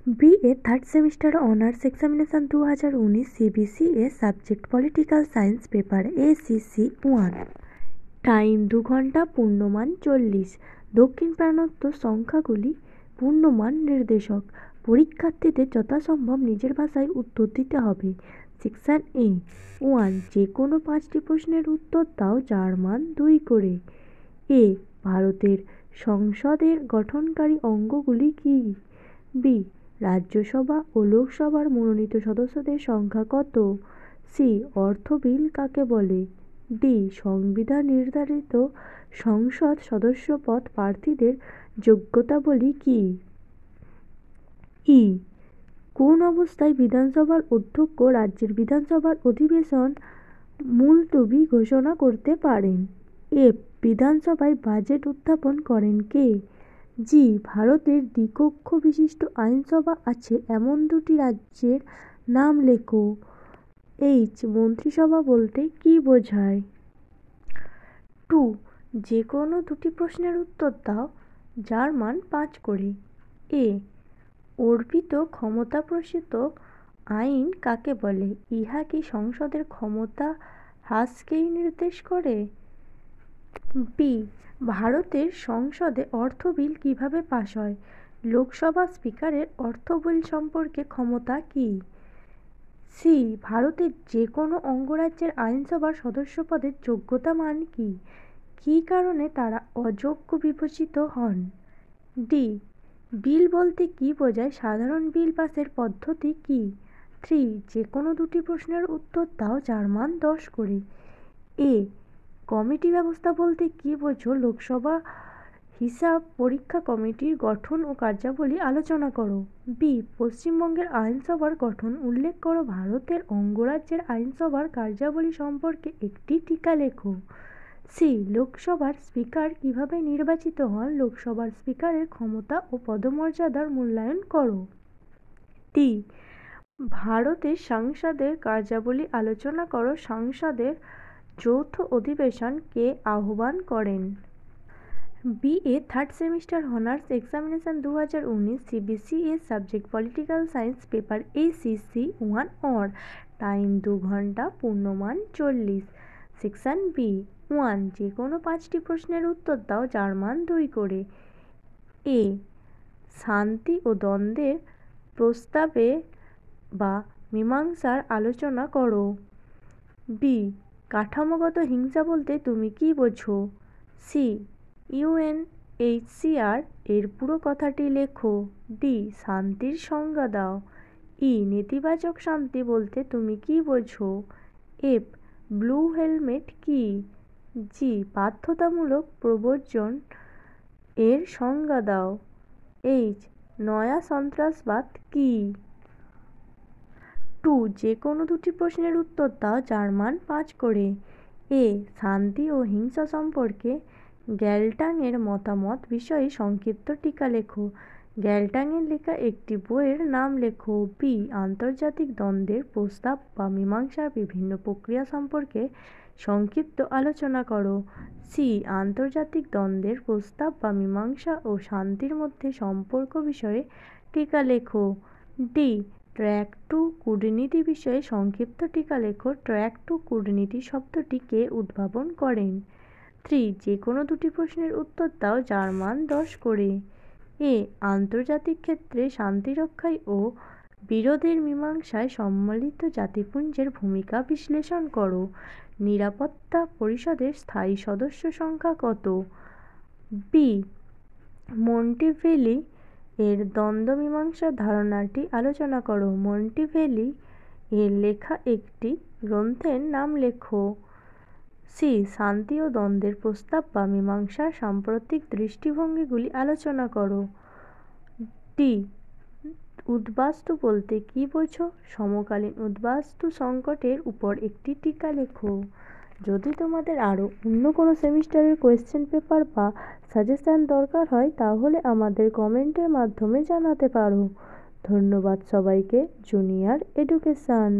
BA third semester honours examination 2019 CBCS subject political science paper ACC1। Time 2 ঘন্টা, পূর্ণমান 40। দক্ষিণ প্রাণত্ব সংখ্যাগুলি পূর্ণমান নির্দেশক। পরীক্ষার্থীদের যথাসম্ভব নিজের ভাষায় উত্তর দিতে হবে। সেকশন A 1, যে কোনো 5টি প্রশ্নের উত্তর দাও যার মান 2 করে। A, ভারতের সংসদের গঠনকারী অঙ্গগুলি কি? B, রাজ্যসভা ও লোকসভার মনোনীত সদস্যদের সংখ্যা কত? C, অর্থ বিল কাকে বলে? D, সংবিধান নির্ধারিত সংসদ সদস্যপদ প্রার্থীদের যোগ্যতাবলী কি? E, কোন অবস্থায় বিধানসভার অধ্যক্ষ রাজ্যের বিধানসভার অধিবেশন মুলতবি ঘোষণা করতে পারেন? F, বিধানসভায় বাজেট উত্থাপন করেন কে? G, ভারতের দ্বিকক্ষ বিশিষ্ট আইনসভা আছে এমন 2টি রাজ্যের নাম লেখো। H, মন্ত্রিসভা বলতে কি বোঝায়? 2, যে কোনো 2টি প্রশ্নের উত্তর দাও যার মান 5 করে। A, অর্পিত ক্ষমতাপ্রসূত আইন কাকে বলে? ইহা কি সংসদের ক্ষমতা হ্রাসকেই নির্দেশ করে? B, ভারতের সংসদে অর্থ বিল কিভাবে পাস হয়? লোকসভা স্পিকারের অর্থ বিল সম্পর্কে ক্ষমতা কি? C, ভারতের যে কোনো অঙ্গরাজ্যের আইনসভার সদস্যপদের যোগ্যতা মান কি? কী কারণে তারা অযোগ্য বিবেচিত হন? D, বিল বলতে কি বোঝায়? সাধারণ বিল পাসের পদ্ধতি কি? 3, যে কোনো 2টি প্রশ্নের উত্তর দাও যার মান 10 করে। A, কমিটি ব্যবস্থা বলতে কি বোঝো? লোকসভা হিসাব পরীক্ষা কমিটির গঠন ও কার্যাবলী আলোচনা করো। B, পশ্চিমবঙ্গের আইনসভার গঠন উল্লেখ করো। ভারতের অঙ্গরাজ্যের আইনসভার কার্যাবলী সম্পর্কে একটি টিকা লেখো। C, লোকসভার স্পিকার কিভাবে নির্বাচিত হন? লোকসভার স্পিকারের ক্ষমতা ও পদমর্যাদার মূল্যায়ন করো। D, ভারতের সংসদের কার্যাবলী আলোচনা করো। সংসদের যৌথ অধিবেশন কে আহ্বান করেন? BA third semester honours examination 2019 CBCS subject political science paper ACC1 or. Time 2 ঘন্টা, পূর্ণমান 40। সেকশন B 1, যে কোনো 5টি প্রশ্নের উত্তর দাও যার মান 2 করে। A, শান্তি ও দ্বন্দ্বের প্রস্তাবে বা মীমাংসার আলোচনা করো। B, কাঠামোগত হিংসা বলতে তুমি কি বোঝো? C, UNHCR এর পুরো কথাটি লেখো। D, শান্তির সংজ্ঞা দাও। E, নেতিবাচক শান্তি বলতে তুমি কি বোঝো? F, ব্লু হেলমেট কি? G, বাধ্যতামূলক প্রব্রজন এর সংজ্ঞা দাও। H, নয়া সন্ত্রাসবাদ কি? 2, যে কোনো 2টি প্রশ্নের উত্তর দাও যার মান 5 করে। A, শান্তি ও হিংসা সম্পর্কে গ্যালটাংয়ের মতামত বিষয়ে সংক্ষিপ্ত টিকা লেখো। গ্যালটাংয়ের লেখা একটি বইয়ের নাম লেখো। B, আন্তর্জাতিক দ্বন্দ্বের প্রস্তাব বা মীমাংসার বিভিন্ন প্রক্রিয়া সম্পর্কে সংক্ষিপ্ত আলোচনা করো। C, আন্তর্জাতিক দ্বন্দ্বের প্রস্তাব বা মীমাংসা ও শান্তির মধ্যে সম্পর্ক বিষয়ে টিকা লেখো। D, ট্র্যাক টু কূটনীতি বিষয়ে সংক্ষিপ্ত টিকা লেখো। ট্র্যাক টু কূটনীতি শব্দটি কে উদ্ভাবন করেন? 3, যে কোনো 2টি প্রশ্নের উত্তর দাও যার মান 10 করে। A, আন্তর্জাতিক ক্ষেত্রে শান্তিরক্ষায় ও বিরোধের মীমাংসায় সম্মিলিত জাতিপুঞ্জের ভূমিকা বিশ্লেষণ করো। নিরাপত্তা পরিষদের স্থায়ী সদস্য সংখ্যা কত? B, মন্টেভেলি এর দ্বন্দ্ব মীমাংসার ধারণাটি আলোচনা করো। মন্টেভেলি এর লেখা একটি গ্রন্থের নাম লেখো। C, শান্তি ও দ্বন্দ্বের প্রস্তাব বা মীমাংসার সাম্প্রতিক দৃষ্টিভঙ্গিগুলি আলোচনা করো। D, উদ্বাস্তু বলতে কি বোঝো? সমকালীন উদ্বাস্তু সংকটের উপর একটি টিকা লেখো। যদি তোমাদের আরও অন্য কোনো সেমিস্টারের কোয়েশ্চেন পেপার বা সাজেশান দরকার হয় তাহলে আমাদের কমেন্টের মাধ্যমে জানাতে পারো। ধন্যবাদ সবাইকে। Junior education.